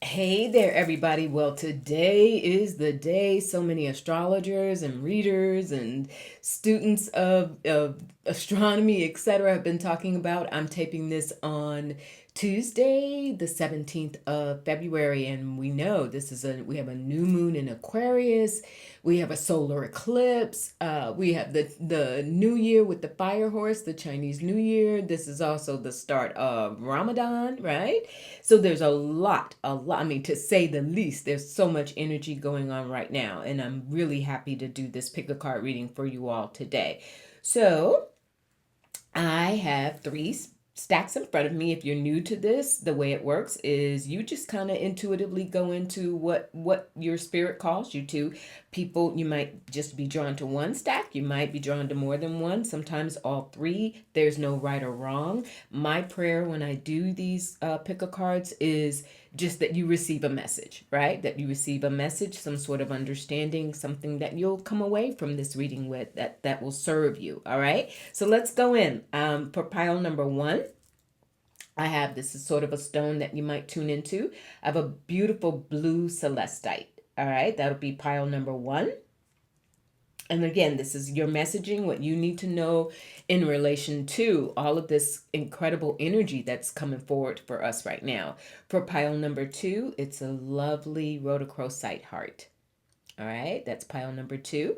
Hey there, everybody. Well, today is the day so many astrologers and readers and students of astronomy, etc., have been talking about. I'm taping this on Tuesday, the 17th of February, and we know we have a new moon in Aquarius. We have a solar eclipse. We have the new year with the fire horse, the Chinese New Year. This is also the start of Ramadan, right? So there's a lot. I mean, to say the least, there's so much energy going on right now. And I'm really happy to do this pick a card reading for you all today. So I have three stacks in front of me. If you're new to this, the way it works is you just kind of intuitively go into what your spirit calls you to. People, you might just be drawn to one stack, you might be drawn to more than one, sometimes all three. There's no right or wrong. My prayer when I do these pick a cards is just that you receive a message, right? That you receive a message, some sort of understanding, something that you'll come away from this reading with that will serve you. All right. So let's go in. For pile number one, I have this is sort of a stone that you might tune into. I have a beautiful blue celestite. All right. That'll be pile number one. And again, this is your messaging, what you need to know in relation to all of this incredible energy that's coming forward for us right now. For pile number two, it's a lovely rhodochrosite heart. All right, that's pile number two.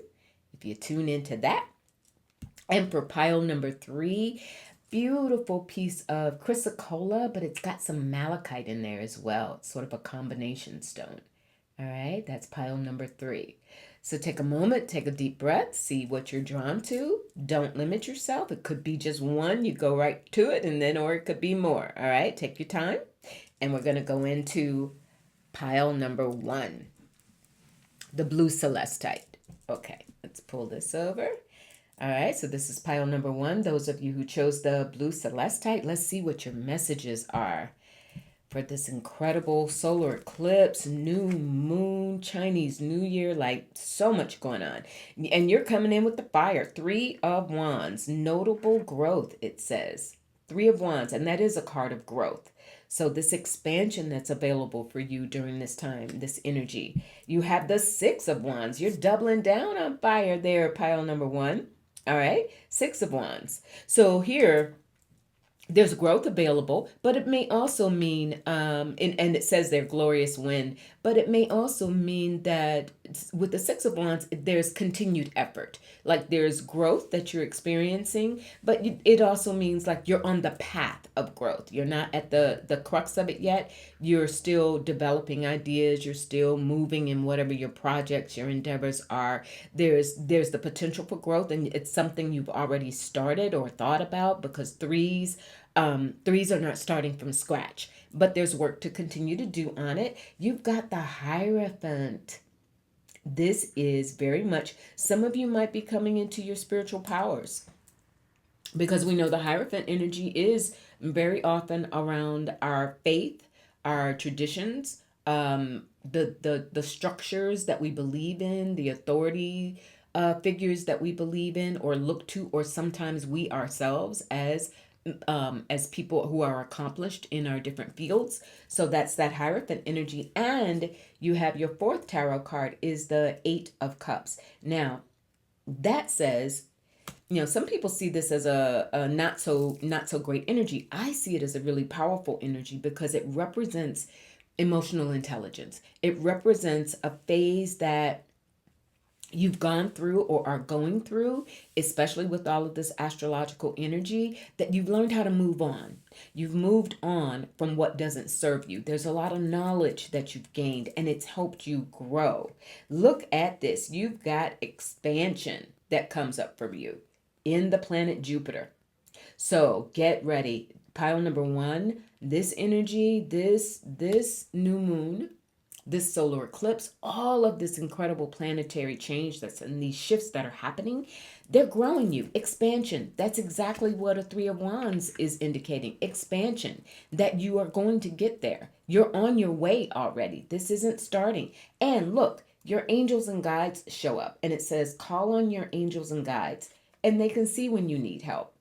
If you tune into that. And for pile number three, beautiful piece of Chrysocolla, but it's got some malachite in there as well. It's sort of a combination stone. All right, that's pile number three. So take a moment, take a deep breath, see what you're drawn to. Don't limit yourself. It could be just one, you go right to it, and then, or it could be more. All right, take your time. And we're going to go into pile number one, the blue celestite. Okay, let's pull this over. All right, so this is pile number one. Those of you who chose the blue celestite, let's see what your messages are for this incredible solar eclipse, new moon, Chinese New Year, like so much going on. And you're coming in with the fire. Three of Wands, notable growth, it says. Three of Wands, and that is a card of growth. So this expansion that's available for you during this time, this energy. You have the Six of Wands. You're doubling down on fire there, pile number one. All right, Six of Wands. So here, there's growth available, but it may also mean, and it says they're glorious win, but it may also mean that with the Six of Wands, there's continued effort. Like there's growth that you're experiencing, but it also means like you're on the path of growth. You're not at the crux of it yet. You're still developing ideas. You're still moving in whatever your projects, your endeavors are. There's the potential for growth, and it's something you've already started or thought about because threes are not starting from scratch, but there's work to continue to do on it. You've got the Hierophant. This is very much, some of you might be coming into your spiritual powers because we know the Hierophant energy is very often around our faith, our traditions, the structures that we believe in, the authority figures that we believe in or look to, or sometimes we ourselves as people who are accomplished in our different fields. So that's that Hierophant energy. And you have your fourth tarot card is the Eight of Cups. Now, that says, some people see this as a not so great energy. I see it as a really powerful energy because it represents emotional intelligence. It represents a phase that you've gone through or are going through, especially with all of this astrological energy, that you've learned how to move on. You've moved on from what doesn't serve you. There's a lot of knowledge that you've gained and it's helped you grow. Look at this. You've got expansion that comes up for you in the planet Jupiter. So get ready. Pile number one, this energy, this new moon, this solar eclipse, all of this incredible planetary change that's in these shifts that are happening, they're growing you. Expansion. That's exactly what a Three of Wands is indicating. Expansion. That you are going to get there. You're on your way already. This isn't starting. And look, your angels and guides show up. And it says, call on your angels and guides. And they can see when you need help.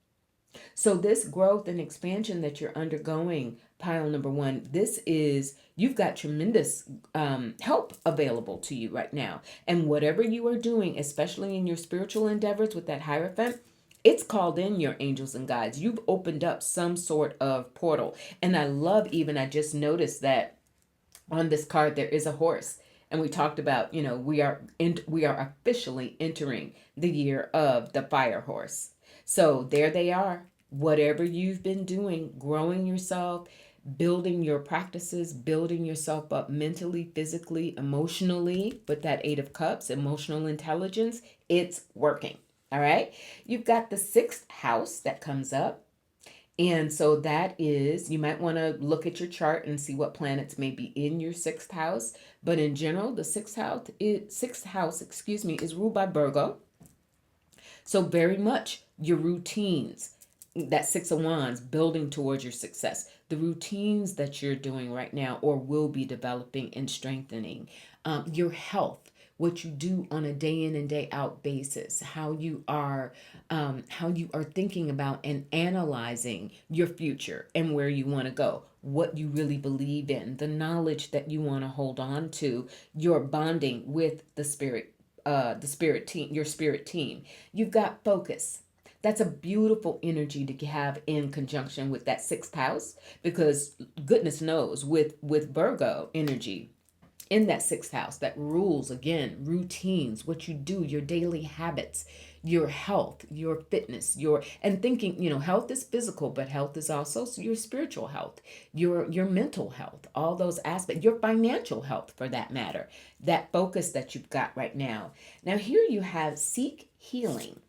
So this growth and expansion that you're undergoing, pile number one, you've got tremendous help available to you right now. And whatever you are doing, especially in your spiritual endeavors with that Hierophant, it's called in your angels and guides. You've opened up some sort of portal. And I just noticed that on this card there is a horse. And we talked about, we are officially entering the year of the fire horse. So there they are. Whatever you've been doing, growing yourself, building your practices, building yourself up mentally, physically, emotionally with that Eight of Cups, emotional intelligence, it's working. All right. You've got the sixth house that comes up. And so that is, you might want to look at your chart and see what planets may be in your sixth house. But in general, the sixth house, is ruled by Virgo. So very much your routines, that Six of Wands, building towards your success, the routines that you're doing right now or will be developing and strengthening, your health, what you do on a day in and day out basis, how you are thinking about and analyzing your future and where you want to go, what you really believe in, the knowledge that you want to hold on to, your bonding with the spirit team, your spirit team. You've got focus. That's a beautiful energy to have in conjunction with that sixth house, because goodness knows with Virgo energy in that sixth house that rules, again, routines, what you do, your daily habits, your health, your fitness, and thinking, health is physical, but health is also your spiritual health, your mental health, all those aspects, your financial health for that matter, that focus that you've got right now. Now here you have seek healing.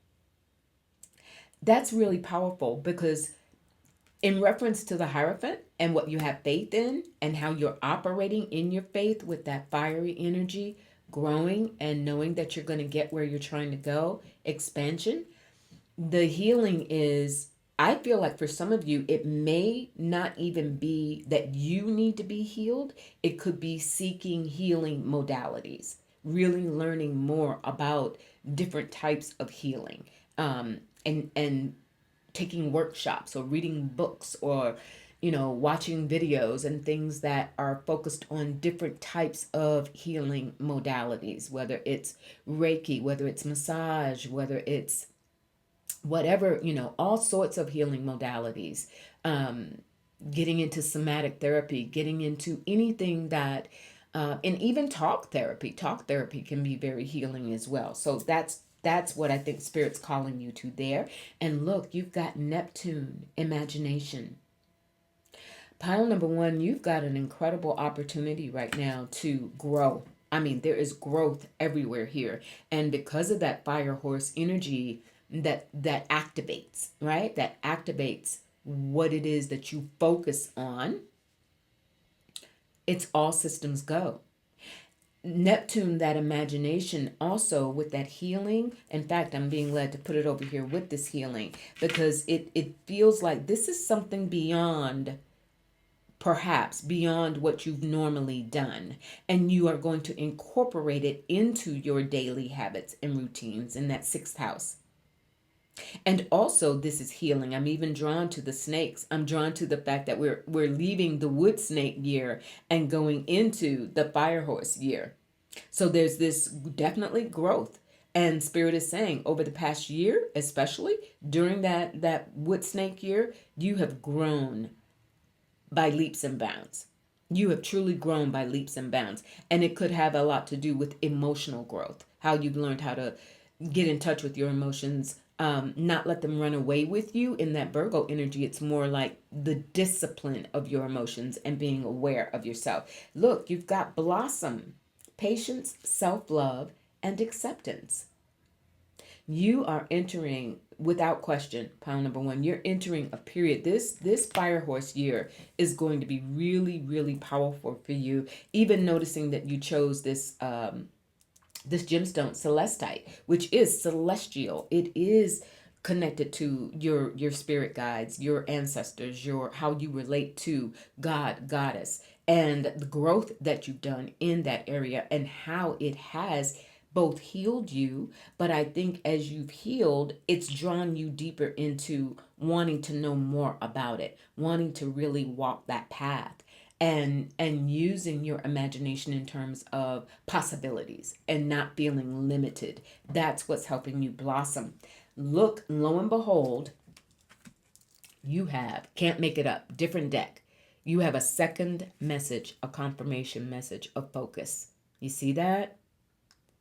That's really powerful, because in reference to the Hierophant and what you have faith in and how you're operating in your faith with that fiery energy, growing and knowing that you're going to get where you're trying to go, expansion, the healing is, I feel like for some of you, it may not even be that you need to be healed. It could be seeking healing modalities, really learning more about different types of healing, and taking workshops or reading books or watching videos and things that are focused on different types of healing modalities, whether it's Reiki, whether it's massage, whether it's whatever, all sorts of healing modalities, getting into somatic therapy, getting into anything that and even talk therapy can be very healing as well. So that's what I think Spirit's calling you to there. And look, you've got Neptune, imagination. Pile number one, you've got an incredible opportunity right now to grow. I mean, there is growth everywhere here. And because of that fire horse energy that activates, right? That activates what it is that you focus on, it's all systems go. Neptune, that imagination, also with that healing. In fact, I'm being led to put it over here with this healing, because it feels like this is something beyond, perhaps beyond what you've normally done, and you are going to incorporate it into your daily habits and routines in that sixth house. And also, this is healing. I'm even drawn to the snakes. I'm drawn to the fact that we're leaving the wood snake year and going into the fire horse year. So there's this definitely growth. And Spirit is saying over the past year, especially during that wood snake year, you have grown by leaps and bounds. You have truly grown by leaps and bounds. And it could have a lot to do with emotional growth, how you've learned how to get in touch with your emotions, not let them run away with you. In that Virgo energy, it's more like the discipline of your emotions and being aware of yourself. Look, you've got blossom, patience, self-love, and acceptance. You are entering, without question, pile number one, you're entering a period. This fire horse year is going to be really, really powerful for you. Even noticing that you chose this this gemstone, Celestite, which is celestial. It is connected to your spirit guides, your ancestors, your how you relate to God, goddess, and the growth that you've done in that area and how it has both healed you, but I think as you've healed, it's drawn you deeper into wanting to know more about it, wanting to really walk that path, and using your imagination in terms of possibilities and not feeling limited. That's what's helping you blossom. Look, lo and behold, you have, can't make it up, different deck. You have a second message, a confirmation message of focus. You see that?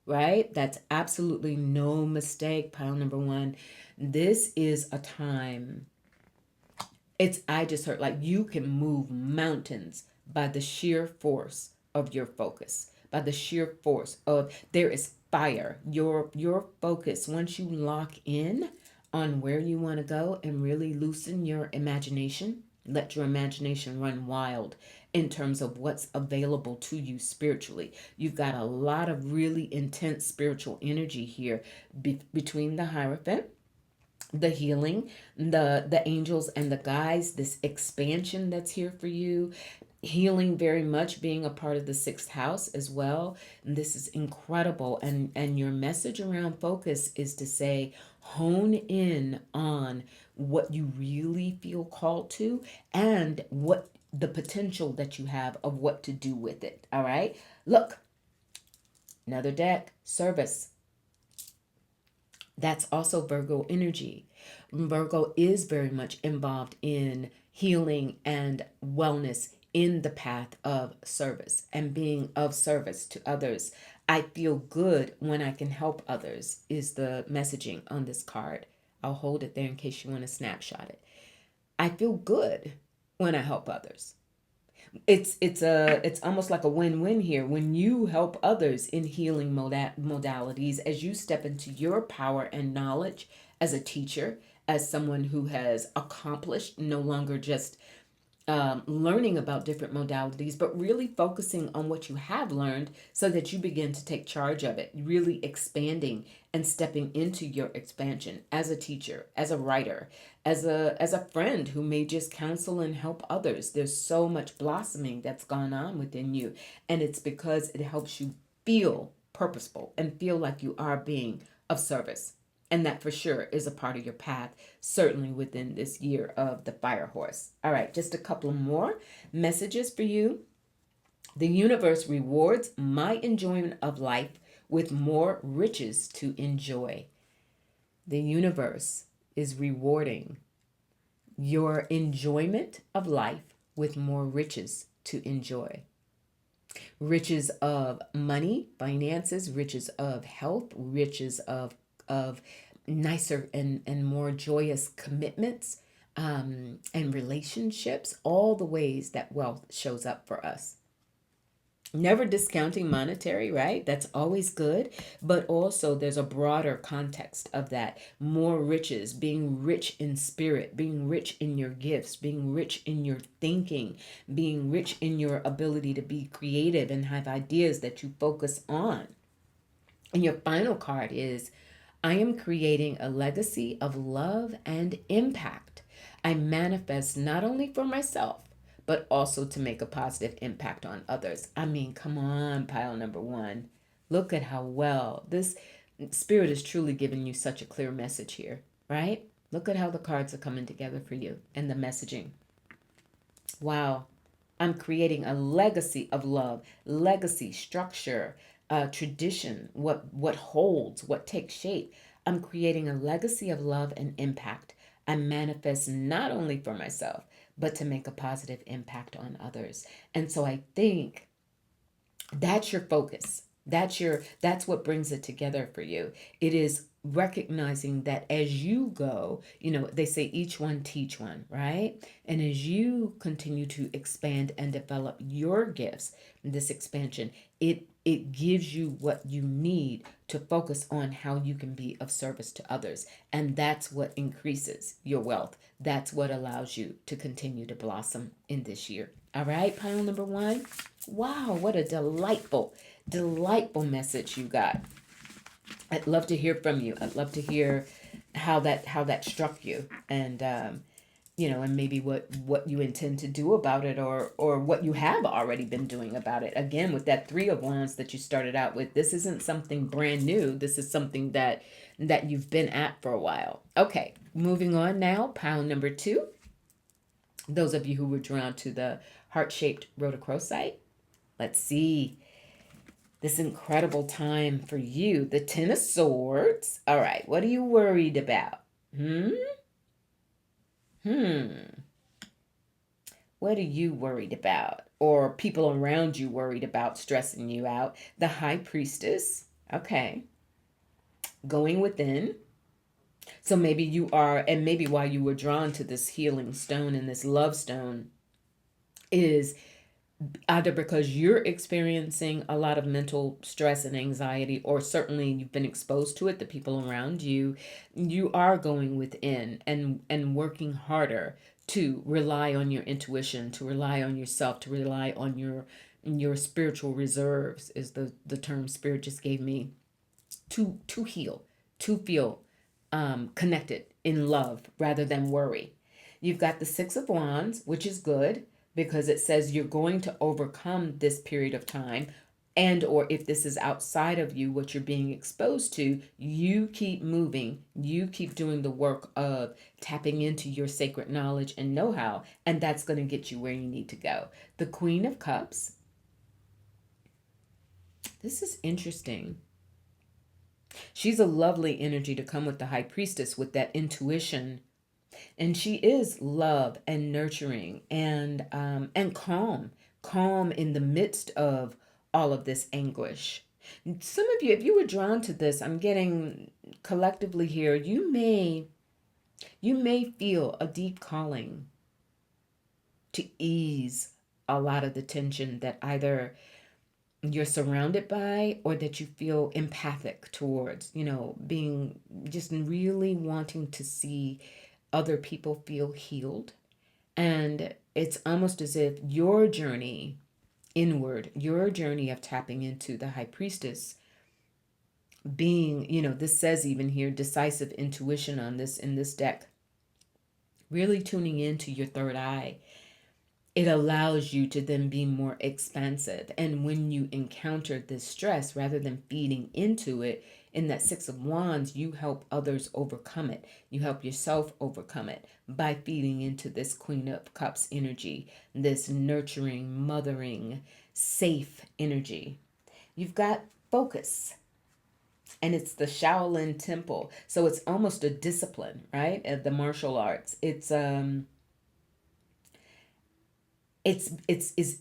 Right? That's absolutely no mistake, pile number one. This is a time, I just heard like you can move mountains by the sheer force of your focus, by the sheer force of, there is fire. Your focus, once you lock in on where you want to go and really loosen your imagination, let your imagination run wild in terms of what's available to you spiritually. You've got a lot of really intense spiritual energy here between the Hierophant, the healing, the angels and the guides, this expansion that's here for you. Healing very much being a part of the sixth house as well. And this is incredible. And your message around focus is to say, hone in on what you really feel called to and what the potential that you have of what to do with it. All right. Look, another deck, service. That's also Virgo energy. Virgo is very much involved in healing and wellness in the path of service and being of service to others. I feel good when I can help others is the messaging on this card. I'll hold it there in case you want to snapshot it. I feel good when I help others. It's almost like a win-win here when you help others in healing modalities as you step into your power and knowledge as a teacher, as someone who has accomplished, no longer just learning about different modalities, but really focusing on what you have learned so that you begin to take charge of it, really expanding and stepping into your expansion as a teacher, as a writer, as a friend who may just counsel and help others. There's so much blossoming that's gone on within you, and it's because it helps you feel purposeful and feel like you are being of service. And that for sure is a part of your path, certainly within this year of the fire horse. All right, just a couple more messages for you. The universe rewards my enjoyment of life with more riches to enjoy. The universe is rewarding your enjoyment of life with more riches to enjoy. Riches of money, finances, riches of health, riches of nicer and more joyous commitments, and relationships, all the ways that wealth shows up for us. Never discounting monetary, right? That's always good. But also, there's a broader context of that. More riches, being rich in spirit, being rich in your gifts, being rich in your thinking, being rich in your ability to be creative and have ideas that you focus on. And your final card is, I am creating a legacy of love and impact. I manifest not only for myself, but also to make a positive impact on others. I mean, come on, pile number one. Look at how well this spirit is truly giving you such a clear message here, right? Look at how the cards are coming together for you and the messaging. Wow. I'm creating a legacy of love, legacy, structure, tradition, what holds, what takes shape. I'm creating a legacy of love and impact. I manifest not only for myself, but to make a positive impact on others. And so I think that's your focus. That's what brings it together for you. It is recognizing that as you go, they say each one teach one, right? And as you continue to expand and develop your gifts, this expansion, it gives you what you need to focus on how you can be of service to others. And that's what increases your wealth. That's what allows you to continue to blossom in this year. All right, pile number one. Wow, what a delightful, delightful message you got. I'd love to hear from you. I'd love to hear how that struck you. And and maybe what you intend to do about it, or what you have already been doing about it. Again, with that 3 of Wands that you started out with, this isn't something brand new. This is something that you've been at for a while. Okay, moving on now, pile number 2. Those of you who were drawn to the heart-shaped rhodochrosite, let's see this incredible time for you. The 10 of Swords. All right, what are you worried about? What are you worried about? Or people around you worried about, stressing you out? The High Priestess. Okay. Going within. So maybe you are, and maybe why you were drawn to this healing stone and this love stone is either because you're experiencing a lot of mental stress and anxiety, or certainly you've been exposed to it, the people around you. You are going within and working harder to rely on your intuition, to rely on yourself, to rely on your spiritual reserves, is the term Spirit just gave me, to heal, to feel connected in love rather than worry. You've got the 6 of Wands, which is good because it says you're going to overcome this period of time, and or if this is outside of you, what you're being exposed to, you keep moving, you keep doing the work of tapping into your sacred knowledge and know-how, and that's going to get you where you need to go. The Queen of Cups. This is interesting. She's a lovely energy to come with the High Priestess, with that intuition, and she is love and nurturing and calm in the midst of all of this anguish. Some of you, if you were drawn to this, I'm getting collectively here, you may feel a deep calling to ease a lot of the tension that either you're surrounded by or that you feel empathic towards, being just really wanting to see other people feel healed. And it's almost as if your journey inward, your journey of tapping into the High Priestess, being, this says even here, decisive intuition on this, in this deck, really tuning into your third eye. It allows you to then be more expansive. And when you encounter this stress, rather than feeding into it, in that 6 of Wands, you help others overcome it. You help yourself overcome it by feeding into this Queen of Cups energy, this nurturing, mothering, safe energy. You've got focus, and it's the Shaolin Temple. So it's almost a discipline, right? The martial arts. It's as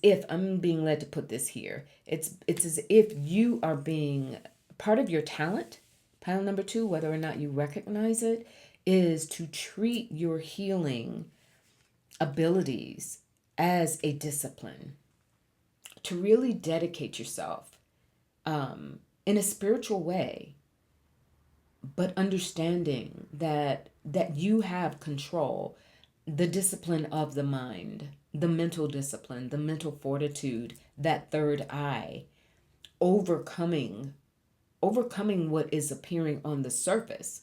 if, I'm being led to put this here, it's as if you are being, part of your talent, pile number 2, whether or not you recognize it, is to treat your healing abilities as a discipline, to really dedicate yourself in a spiritual way, but understanding that you have control, the discipline of the mind, the mental discipline, the mental fortitude, that third eye, overcoming what is appearing on the surface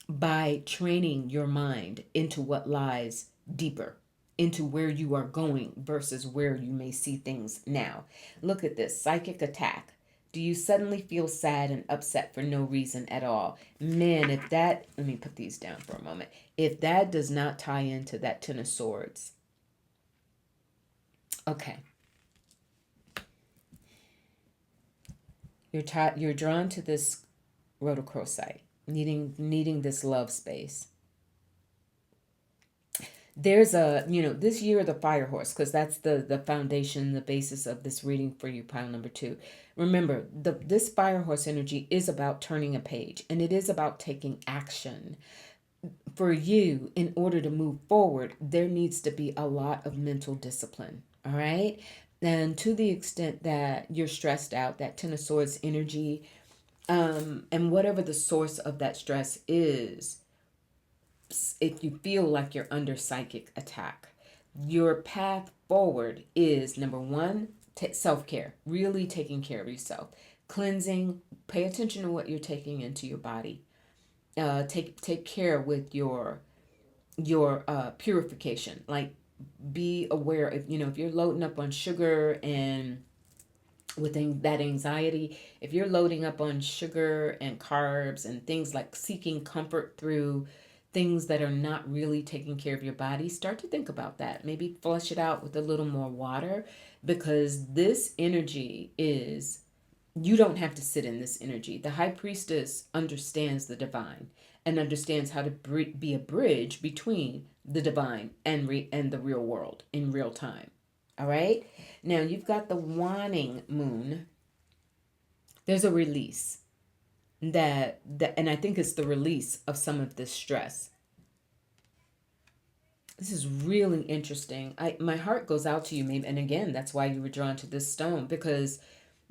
by training your mind into what lies deeper, into where you are going versus where you may see things now. Look at this psychic attack. Do you suddenly feel sad and upset for no reason at all? Man, if that, let me put these down for a moment. If that does not tie into that 10 of Swords. Okay. You're drawn to this rhodochrosite, needing this love space. There's this year, the fire horse, because that's the foundation, the basis of this reading for you, pile number 2. Remember, this fire horse energy is about turning a page, and it is about taking action. For you, in order to move forward, there needs to be a lot of mental discipline, all right? And to the extent that you're stressed out, that 10 of Swords energy, and whatever the source of that stress is, if you feel like you're under psychic attack, your path forward is, number 1, self-care, really taking care of yourself, cleansing, pay attention to what you're taking into your body. Take care with your your purification. Like, be aware if if you're loading up on sugar and with that anxiety, if you're loading up on sugar and carbs and things like seeking comfort through things that are not really taking care of your body, start to think about that. Maybe flush it out with a little more water, because this energy is, you don't have to sit in this energy. The high priestess understands the divine and understands how to be a bridge between the divine and the real world in real time. All right. Now you've got the waning moon. There's a release that, and I think it's the release of some of this stress. This is really interesting. My heart goes out to you, maybe, and again, that's why you were drawn to this stone, because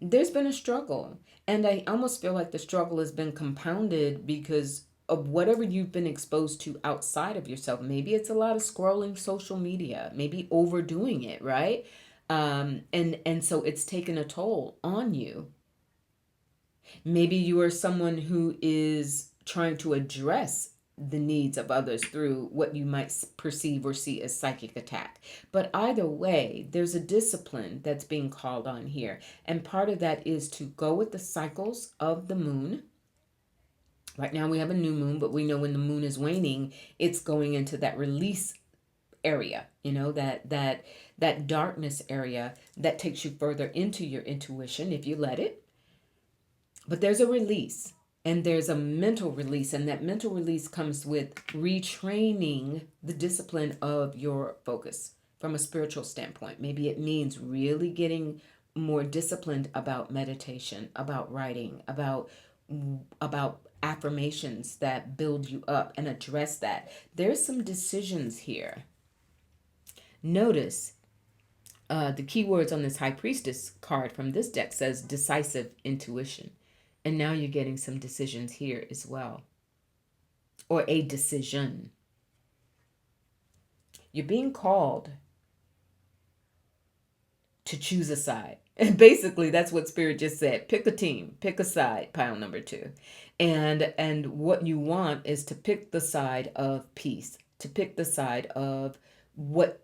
there's been a struggle, and I almost feel like the struggle has been compounded because of whatever you've been exposed to outside of yourself. Maybe it's a lot of scrolling social media, maybe overdoing it, right? And so it's taken a toll on you. Maybe you are someone who is trying to address the needs of others through what you might perceive or see as psychic attack. But either way, there's a discipline that's being called on here. And part of that is to go with the cycles of the moon. Right now we have a new moon, but we know when the moon is waning, it's going into that release area, that darkness area that takes you further into your intuition if you let it. But there's a release, and there's a mental release, and that mental release comes with retraining the discipline of your focus from a spiritual standpoint. Maybe it means really getting more disciplined about meditation, about writing, about affirmations that build you up and address that. There's some decisions here. Notice the keywords on this High Priestess card from this deck says decisive intuition. And now you're getting some decisions here as well, or a decision. You're being called to choose a side. And basically, that's what Spirit just said. Pick a team, pick a side, pile number 2. And what you want is to pick the side of peace, to pick the side of what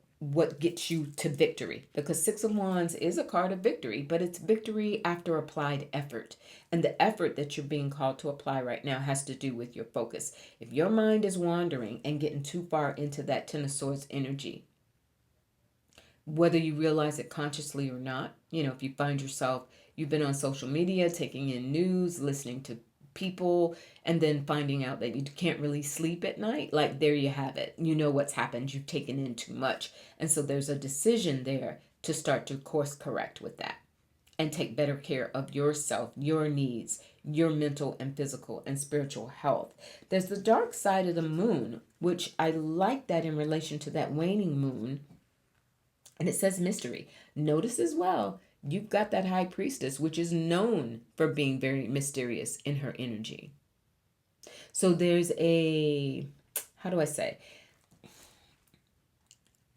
gets you to victory, because Six of Wands is a card of victory, but it's victory after applied effort, and the effort that you're being called to apply right now has to do with your focus. If your mind is wandering and getting too far into that Ten of Swords energy, whether you realize it consciously or not, if you find yourself, you've been on social media taking in news, listening to people, and then finding out that you can't really sleep at night, like, there you have it. You know what's happened. You've taken in too much. And so there's a decision there to start to course correct with that and take better care of yourself, your needs, your mental and physical and spiritual health. There's the dark side of the moon, which I like that in relation to that waning moon. And it says mystery. Notice as well, you've got that High Priestess, which is known for being very mysterious in her energy. So there's how do I say?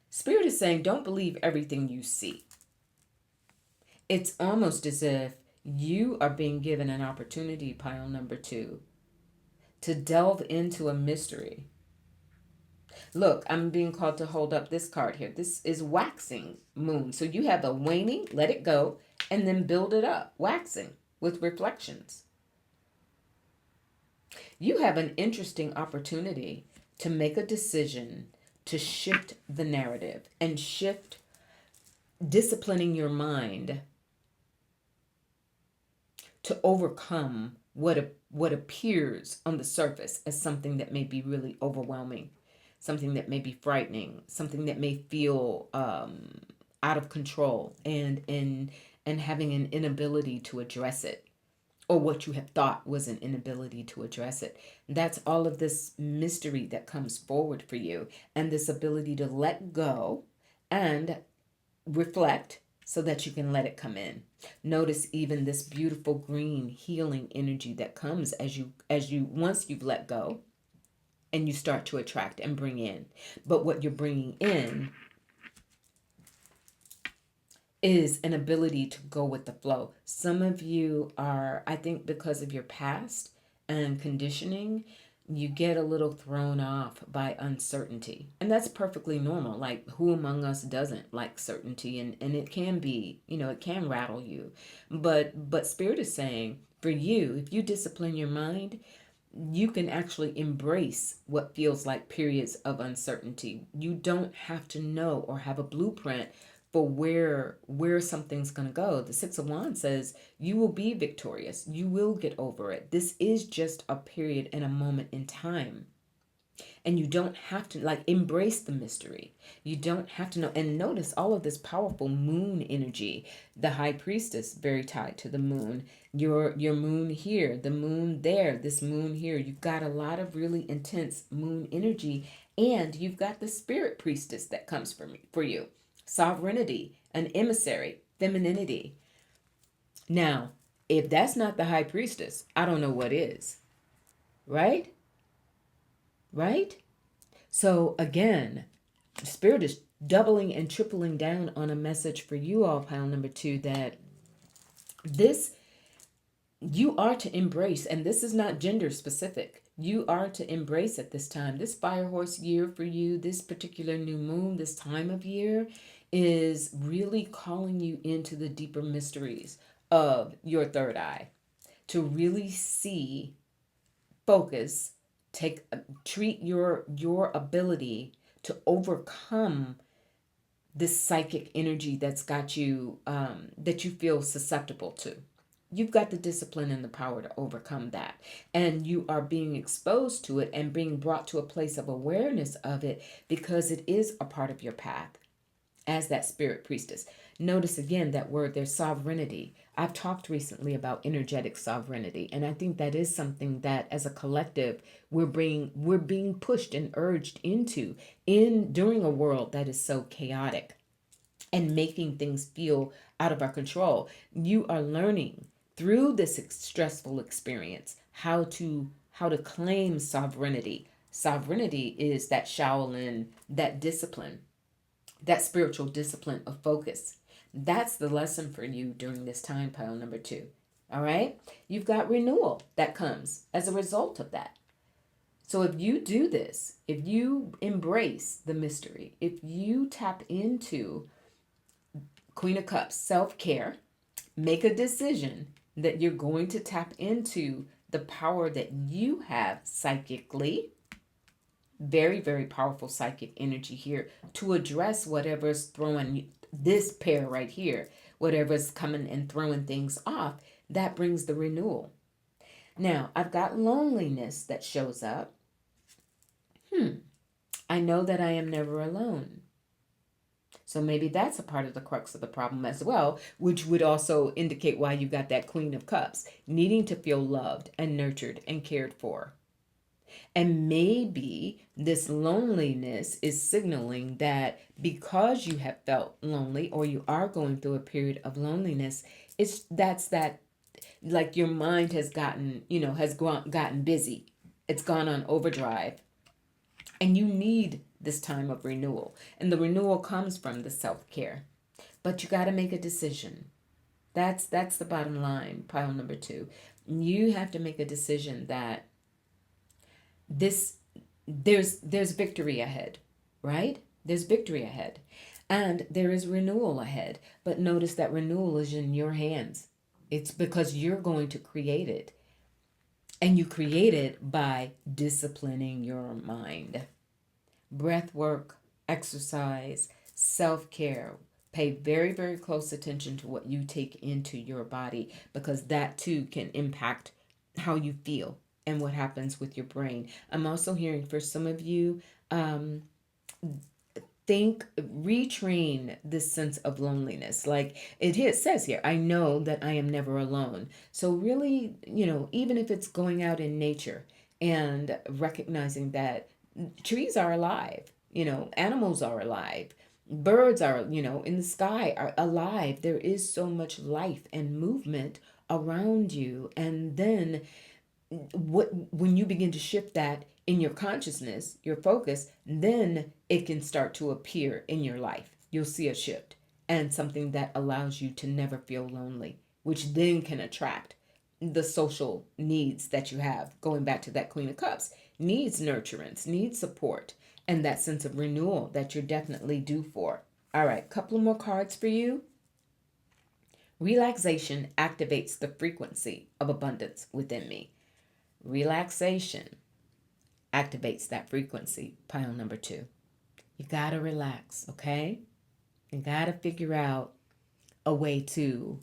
Spirit is saying, don't believe everything you see. It's almost as if you are being given an opportunity, pile number 2, to delve into a mystery. Look, I'm being called to hold up this card here. This is waxing moon. So you have a waning, let it go, and then build it up, waxing with reflections. You have an interesting opportunity to make a decision to shift the narrative and shift disciplining your mind to overcome what appears on the surface as something that may be really overwhelming, something that may be frightening, something that may feel out of control, and having an inability to address it, or what you have thought was an inability to address it. That's all of this mystery that comes forward for you, and this ability to let go and reflect so that you can let it come in. Notice even this beautiful green healing energy that comes as you once you've let go and you start to attract and bring in. But what you're bringing in is an ability to go with the flow. Some of you are, I think because of your past and conditioning, you get a little thrown off by uncertainty. And that's perfectly normal. Like, who among us doesn't like certainty? And it can be, it can rattle you. But Spirit is saying, for you, if you discipline your mind, you can actually embrace what feels like periods of uncertainty. You don't have to know or have a blueprint for where something's going to go. The Six of Wands says you will be victorious. You will get over it. This is just a period and a moment in time. And you don't have to, like, embrace the mystery. You don't have to know. And notice all of this powerful moon energy. The high priestess, very tied to the moon. Your moon here, the moon there, this moon here. You've got a lot of really intense moon energy. And you've got the spirit priestess that comes for you. Sovereignty, an emissary, femininity. Now, if that's not the high priestess, I don't know what is. Right? Right? So again, Spirit is doubling and tripling down on a message for you all, pile number 2, that this you are to embrace, and this is not gender specific. You are to embrace at this time. This fire horse year for you, this particular new moon, this time of year is really calling you into the deeper mysteries of your third eye to really see, focus, treat your ability to overcome this psychic energy that's got you that you feel susceptible to. You've got the discipline and the power to overcome that. And you are being exposed to it and being brought to a place of awareness of it because it is a part of your path as that spirit priestess. Notice again that word, there's sovereignty. I've talked recently about energetic sovereignty, and I think that is something that as a collective we're being pushed and urged into during a world that is so chaotic and making things feel out of our control. You are learning through this stressful experience how to claim sovereignty. Sovereignty is that Shaolin, that discipline, that spiritual discipline of focus. That's the lesson for you during this time, pile number 2. All right? You've got renewal that comes as a result of that. So if you do this, if you embrace the mystery, if you tap into Queen of Cups, self-care, make a decision that you're going to tap into the power that you have psychically. Very, very powerful psychic energy here to address whatever's throwing this pair right here, whatever's coming and throwing things off. That brings the renewal. Now, I've got loneliness that shows up. I know that I am never alone. So maybe that's a part of the crux of the problem as well, which would also indicate why you got that Queen of Cups, needing to feel loved and nurtured and cared for. And maybe this loneliness is signaling that because you have felt lonely or you are going through a period of loneliness, that's like your mind has gotten busy. It's gone on overdrive. And you need this time of renewal. And the renewal comes from the self-care. But you got to make a decision. That's the bottom line, pile number 2. You have to make a decision that there's victory ahead, right? There's victory ahead. And there is renewal ahead. But notice that renewal is in your hands. It's because you're going to create it. And you create it by disciplining your mind. Breath work, exercise, self-care. Pay very, very close attention to what you take into your body because that too can impact how you feel and what happens with your brain. I'm also hearing for some of you, retrain this sense of loneliness. Like it says here, I know that I am never alone. So really, even if it's going out in nature and recognizing that trees are alive, animals are alive, birds are, in the sky are alive. There is so much life and movement around you. And then when you begin to shift that in your consciousness, your focus, then it can start to appear in your life. You'll see a shift and something that allows you to never feel lonely, which then can attract the social needs that you have. Going back to that Queen of Cups, needs nurturance, needs support, and that sense of renewal that you're definitely due for. All right, couple more cards for you. Relaxation activates the frequency of abundance within me. Relaxation activates that frequency. Pile number 2. You gotta relax, okay? You gotta figure out a way to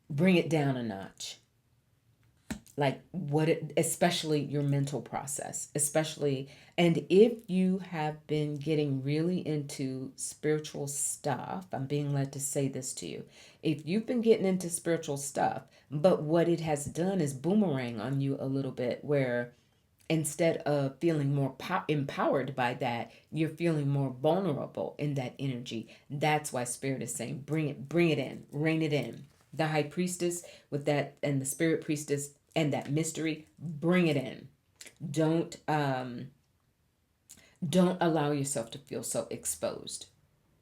bring it down a notch. Like especially your mental process, especially, and if you have been getting really into spiritual stuff, I'm being led to say this to you. If you've been getting into spiritual stuff, but what it has done is boomerang on you a little bit, where instead of feeling more empowered by that, you're feeling more vulnerable in that energy. That's why Spirit is saying, bring it in, rein it in. The High Priestess with that, and the Spirit Priestess and that mystery, bring it in. Don't allow yourself to feel so exposed,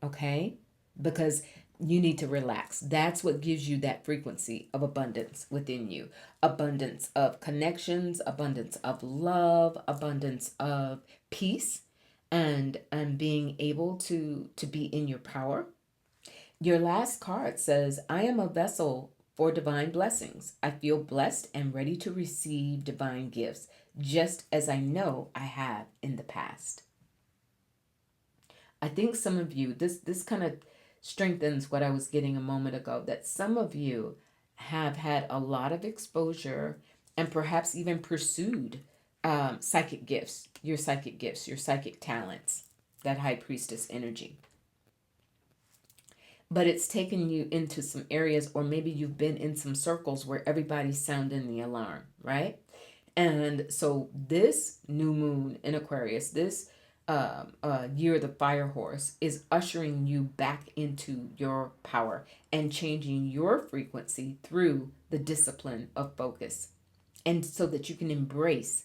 okay? Because you need to relax. That's what gives you that frequency of abundance within you. Abundance of connections, abundance of love, abundance of peace, and being able to be in your power. Your last card says, I am a vessel for divine blessings. I feel blessed and ready to receive divine gifts, just as I know I have in the past. I think some of you, this kind of strengthens what I was getting a moment ago, that some of you have had a lot of exposure and perhaps even pursued psychic gifts, your psychic talents, that High Priestess energy. But it's taken you into some areas, or maybe you've been in some circles where everybody's sounding the alarm, right? And so this new moon in Aquarius, this year of the fire horse, is ushering you back into your power and changing your frequency through the discipline of focus. And so that you can embrace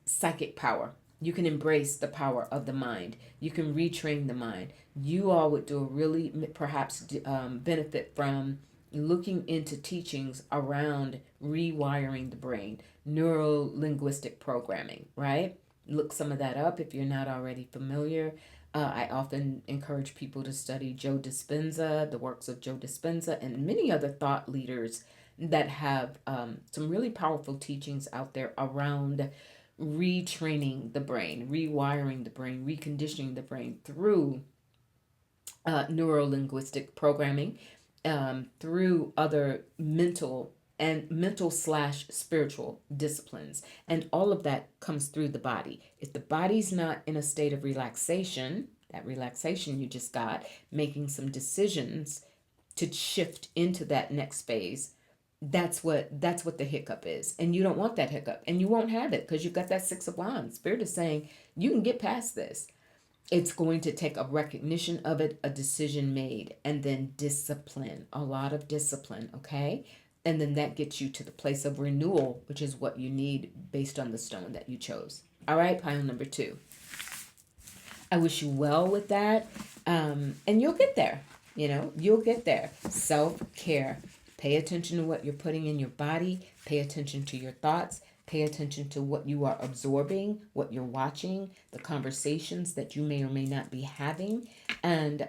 psychic power. You can embrace the power of the mind. You can retrain the mind. You all would do a really perhaps benefit from looking into teachings around rewiring the brain, neuro-linguistic programming, right? Look some of that up if you're not already familiar. I often encourage people to study Joe Dispenza, the works of Joe Dispenza, and many other thought leaders that have some really powerful teachings out there around retraining the brain, rewiring the brain, reconditioning the brain through neuro-linguistic programming, through other mental slash spiritual disciplines. And all of that comes through the body. If the body's not in a state of relaxation, that relaxation you just got, making some decisions to shift into that next phase, that's what the hiccup is. And you don't want that hiccup, and you won't have it because you've got that 6 of Wands. Spirit is saying you can get past this. It's going to take a recognition of it, a decision made, and then discipline, a lot of discipline, okay? And then that gets you to the place of renewal, which is what you need based on the stone that you chose. All right, pile number 2. I wish you well with that, and you'll get there. You'll get there. Self-care. Pay attention to what you're putting in your body. Pay attention to your thoughts. Pay attention to what you are absorbing, what you're watching, the conversations that you may or may not be having, and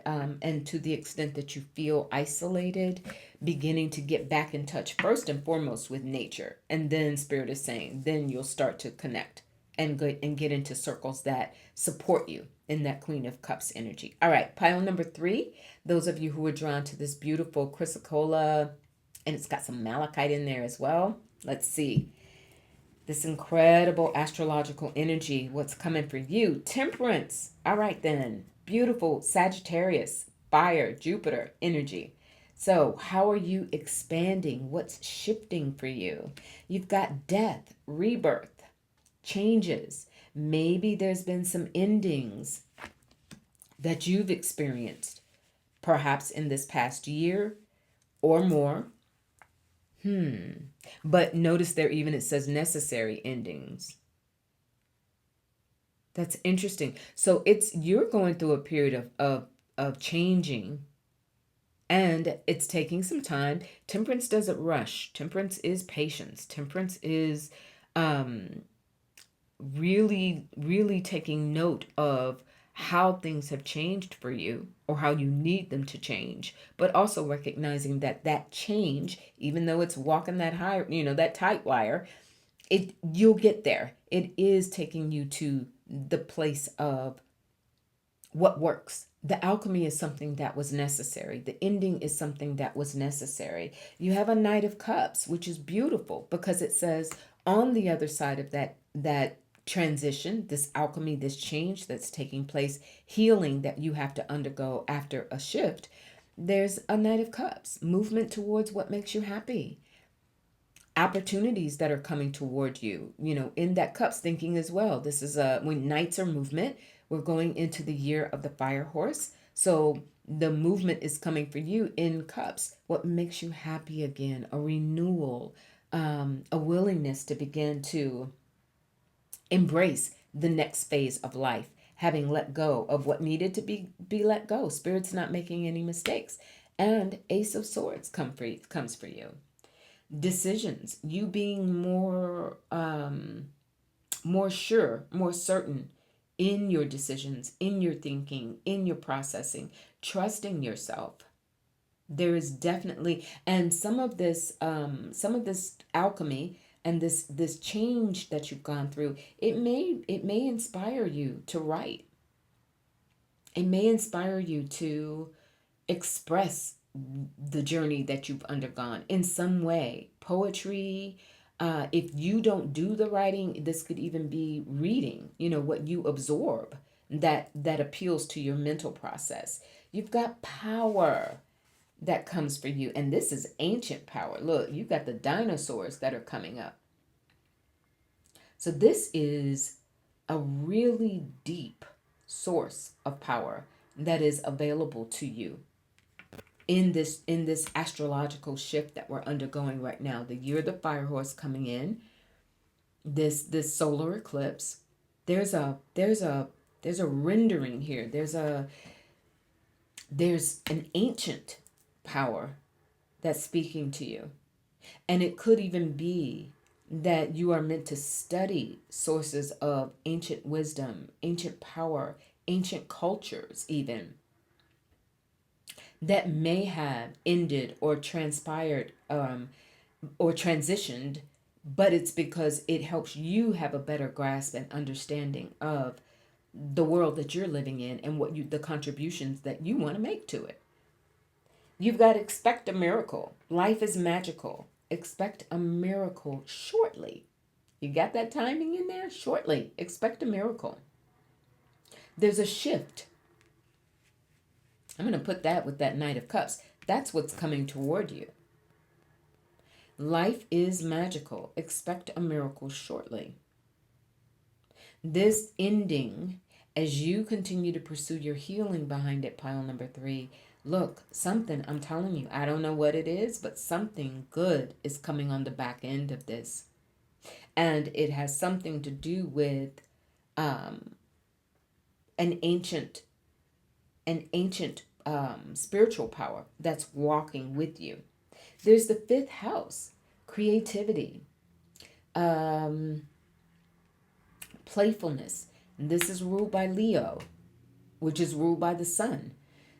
to the extent that you feel isolated, beginning to get back in touch first and foremost with nature. And then Spirit is saying, then you'll start to connect and get into circles that support you in that Queen of Cups energy. All right, pile number 3. Those of you who are drawn to this beautiful Chrysocolla, and it's got some Malachite in there as well. Let's see. This incredible astrological energy, what's coming for you? Temperance. All right then. Beautiful Sagittarius, fire, Jupiter energy. So how are you expanding? What's shifting for you? You've got death, rebirth, changes. Maybe there's been some endings that you've experienced, perhaps in this past year or more. But notice there even it says necessary endings. That's interesting. So you're going through a period of changing, and it's taking some time. Temperance doesn't rush. Temperance is patience. Temperance is really, really taking note of how things have changed for you or how you need them to change, but also recognizing that that change, even though it's walking that high, that tight wire, you'll get there. It is taking you to the place of what works. The alchemy is something that was necessary. The ending is something that was necessary. You have a Knight of Cups, which is beautiful because it says on the other side of that transition, this alchemy, this change that's taking place, healing that you have to undergo after a shift, there's a Knight of Cups, movement towards what makes you happy, opportunities that are coming toward you, in that cups thinking as well. This is when knights are movement, we're going into the year of the fire horse. So the movement is coming for you in cups. What makes you happy again? A renewal, a willingness to begin to embrace the next phase of life, having let go of what needed to be let go. Spirit's not making any mistakes. And Ace of Swords comes for you. Decisions, you being more sure, more certain in your decisions, in your thinking, in your processing, trusting yourself. There is definitely, and some of this alchemy and this change that you've gone through, it may inspire you to write. It may inspire you to express the journey that you've undergone in some way. Poetry, if you don't do the writing, this could even be reading, what you absorb that appeals to your mental process. You've got power that comes for you, and this is ancient power. Look, you've got the dinosaurs that are coming up. So this is a really deep source of power that is available to you in this astrological shift that we're undergoing right now. The year of the fire horse coming in, this solar eclipse. There's a rendering here. There's an ancient power that's speaking to you. And it could even be that you are meant to study sources of ancient wisdom, ancient power, ancient cultures, even that may have ended or transpired, or transitioned, but it's because it helps you have a better grasp and understanding of the world that you're living in and the contributions that you want to make to it. You've got to expect a miracle. Life is magical. Expect a miracle shortly. You got that timing in there? Shortly. Expect a miracle. There's a shift. I'm going to put that with that Knight of Cups. That's what's coming toward you. Life is magical. Expect a miracle shortly. This ending, as you continue to pursue your healing behind it, pile number 3, look, something, I'm telling you, I don't know what it is, but something good is coming on the back end of this. And it has something to do with an ancient spiritual power that's walking with you. There's the 5th house, creativity, playfulness. And this is ruled by Leo, which is ruled by the sun.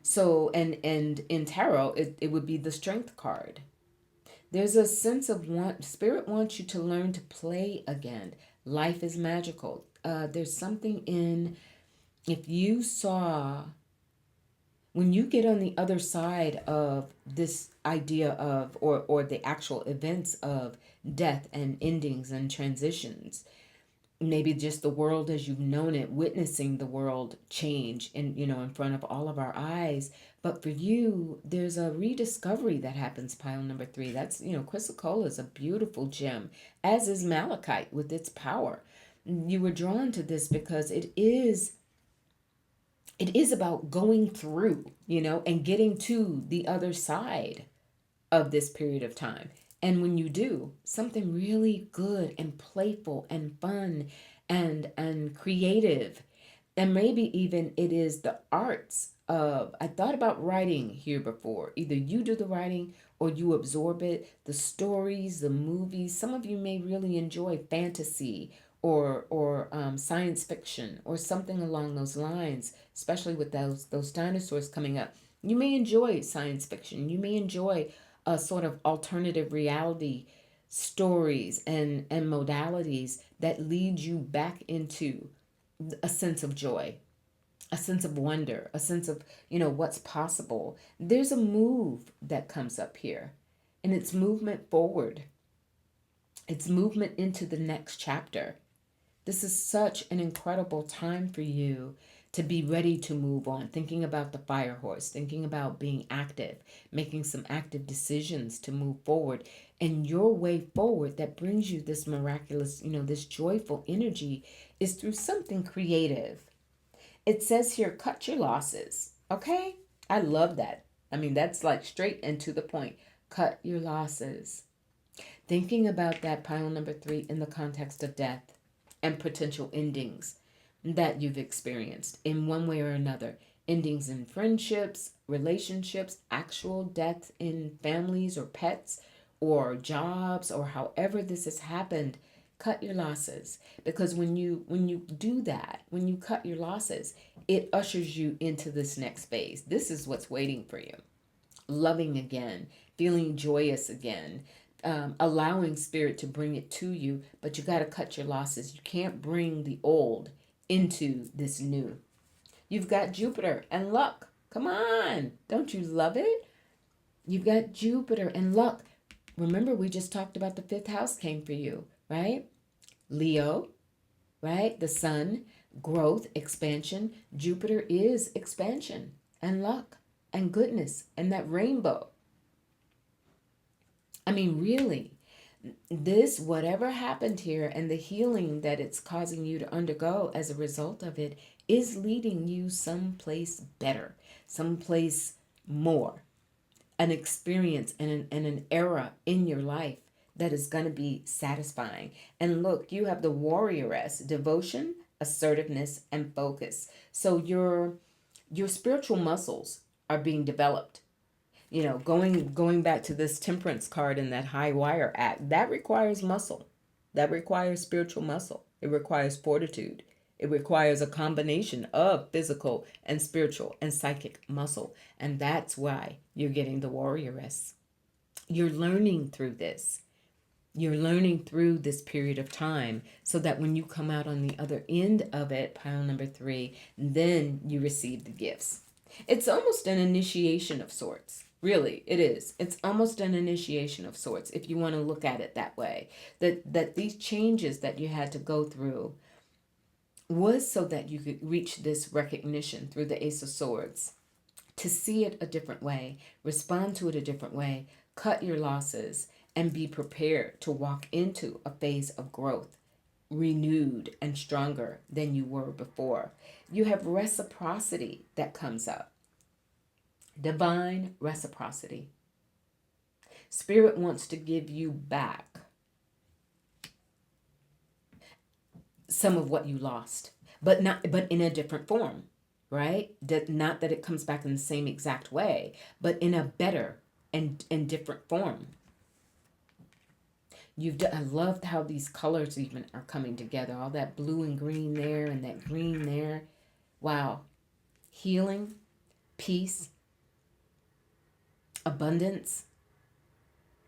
So, and in tarot, it would be the strength card. There's a sense of spirit wants you to learn to play again. Life is magical. There's something if you saw, when you get on the other side of this idea of, or the actual events of death and endings and transitions, maybe just the world as you've known it, witnessing the world change in front of all of our eyes. But for you, there's a rediscovery that happens, pile number 3. That's, Chrysocolla is a beautiful gem, as is Malachite with its power. You were drawn to this because it is about going through, and getting to the other side of this period of time. And when you do, something really good and playful and fun and creative, and maybe even it is the arts of, I thought about writing here before. Either you do the writing or you absorb it, the stories, the movies. Some of you may really enjoy fantasy or science fiction or something along those lines, especially with those dinosaurs coming up. You may enjoy science fiction. You may enjoy a sort of alternative reality stories and modalities that lead you back into a sense of joy, a sense of wonder, a sense of, what's possible. There's a move that comes up here, and it's movement forward. It's movement into the next chapter. This is such an incredible time for you to be ready to move on, thinking about the fire horse, thinking about being active, making some active decisions to move forward. And your way forward that brings you this miraculous, this joyful energy is through something creative. It says here, cut your losses. Okay? I love that. I mean, that's like straight and to the point. Cut your losses. Thinking about that pile number 3 in the context of death and potential endings that you've experienced in one way or another. Endings in friendships, relationships, actual death in families or pets or jobs, or however this has happened. Cut your losses, because when you do that, when you cut your losses, it ushers you into this next phase. This is what's waiting for you. Loving again, feeling joyous again, allowing spirit to bring it to you, but you got to cut your losses. You can't bring the old into this new. You've got Jupiter and luck. Come on, don't you love it? You've got Jupiter and luck. Remember, we just talked about the 5th house came for you, right? Leo, right? The sun, growth, expansion. Jupiter is expansion and luck and goodness and that rainbow. I mean, really, this, whatever happened here and the healing that it's causing you to undergo as a result of it, is leading you someplace better, someplace more, an experience and an era in your life that is going to be satisfying. And look, you have the warrioress, devotion, assertiveness, and focus. So your spiritual muscles are being developed. Going back to this temperance card in that high wire act, that requires muscle. That requires spiritual muscle. It requires fortitude. It requires a combination of physical and spiritual and psychic muscle. And that's why you're getting the warrioress. You're learning through this. You're learning through this period of time so that when you come out on the other end of it, pile number 3, then you receive the gifts. It's almost an initiation of sorts. Really, it is. It's almost an initiation of sorts, if you want to look at it that way. That these changes that you had to go through was so that you could reach this recognition through the Ace of Swords, to see it a different way, respond to it a different way, cut your losses, and be prepared to walk into a phase of growth, renewed and stronger than you were before. You have reciprocity that comes up. Divine reciprocity. Spirit wants to give you back some of what you lost, but in a different form, right? Not that it comes back in the same exact way, but in a better and different form. I loved how these colors even are coming together. All that blue and green there and that green there. Wow. Healing, peace, abundance.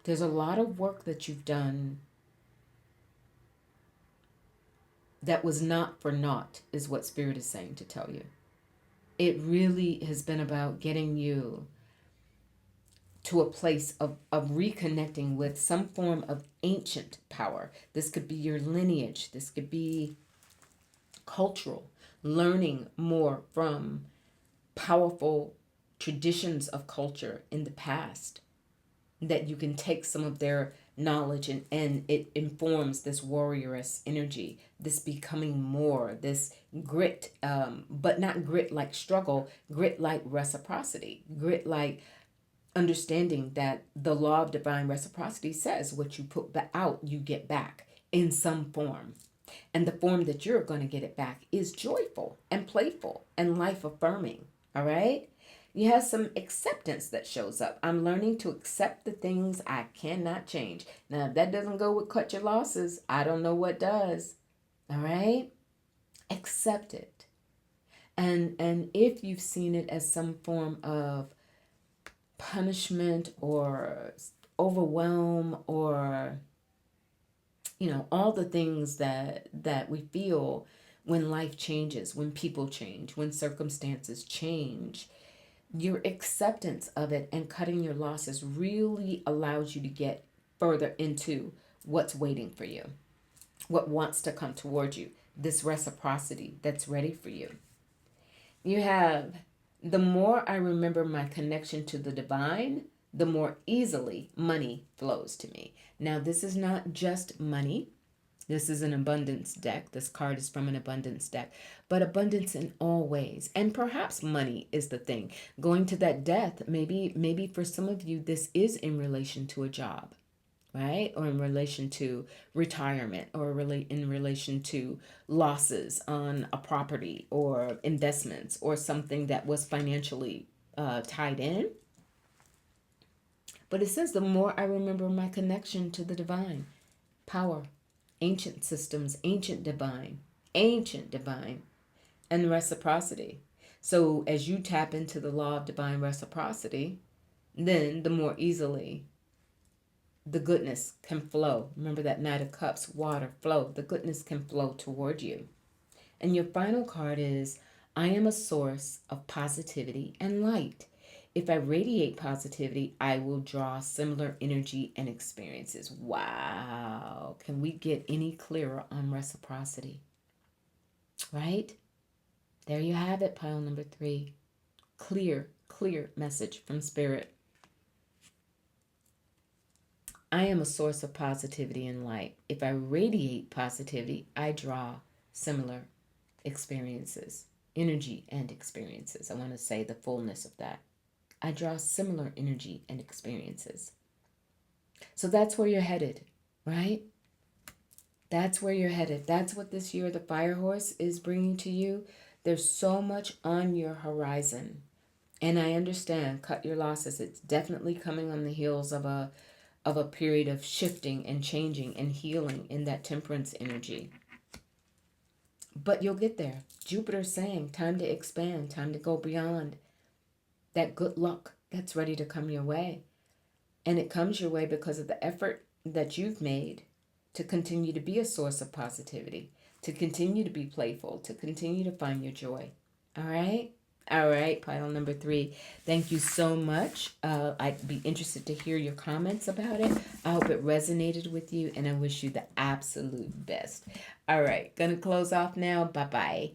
There's a lot of work that you've done that was not for naught, is what Spirit is saying to tell you. It really has been about getting you to a place of reconnecting with some form of ancient power. This could be your lineage. This could be cultural, learning more from powerful traditions of culture in the past, that you can take some of their knowledge and it informs this warrioress energy, this becoming more, this grit, but not grit like struggle, grit like reciprocity, grit like understanding that the law of divine reciprocity says what you put out, you get back in some form. And the form that you're going to get it back is joyful and playful and life affirming. All right? You have some acceptance that shows up. I'm learning to accept the things I cannot change. Now, if that doesn't go with cut your losses, I don't know what does. All right? Accept it. And if you've seen it as some form of punishment or overwhelm or all the things that we feel when life changes, when people change, when circumstances change, your acceptance of it and cutting your losses really allows you to get further into what's waiting for you, what wants to come toward you, this reciprocity that's ready for you. You have, the more I remember my connection to the divine, the more easily money flows to me. Now, this is not just money. This is an abundance deck. This card is from an abundance deck, but abundance in all ways. And perhaps money is the thing. Going to that death, maybe for some of you, this is in relation to a job, right? Or in relation to retirement, or really in relation to losses on a property or investments or something that was financially tied in. But it says, the more I remember my connection to the divine power, ancient systems, ancient divine, and reciprocity. So as you tap into the law of divine reciprocity, then the more easily the goodness can flow. Remember that Knight of Cups, water, flow. The goodness can flow toward you. And your final card is, I am a source of positivity and light. If I radiate positivity, I will draw similar energy and experiences. Wow. Can we get any clearer on reciprocity? Right? There you have it, pile number 3. Clear message from Spirit. I am a source of positivity and light. If I radiate positivity, I draw similar experiences, energy and experiences. I want to say the fullness of that. I draw similar energy and experiences. So that's where you're headed, right? That's where you're headed. That's what this year the Fire Horse is bringing to you. There's so much on your horizon. And I understand, cut your losses. It's definitely coming on the heels of a period of shifting and changing and healing in that temperance energy. But you'll get there. Jupiter's saying, time to expand, time to go beyond. That good luck that's ready to come your way. And it comes your way because of the effort that you've made to continue to be a source of positivity, to continue to be playful, to continue to find your joy. All right? All right, pile number 3. Thank you so much. I'd be interested to hear your comments about it. I hope it resonated with you, and I wish you the absolute best. All right, gonna close off now. Bye-bye.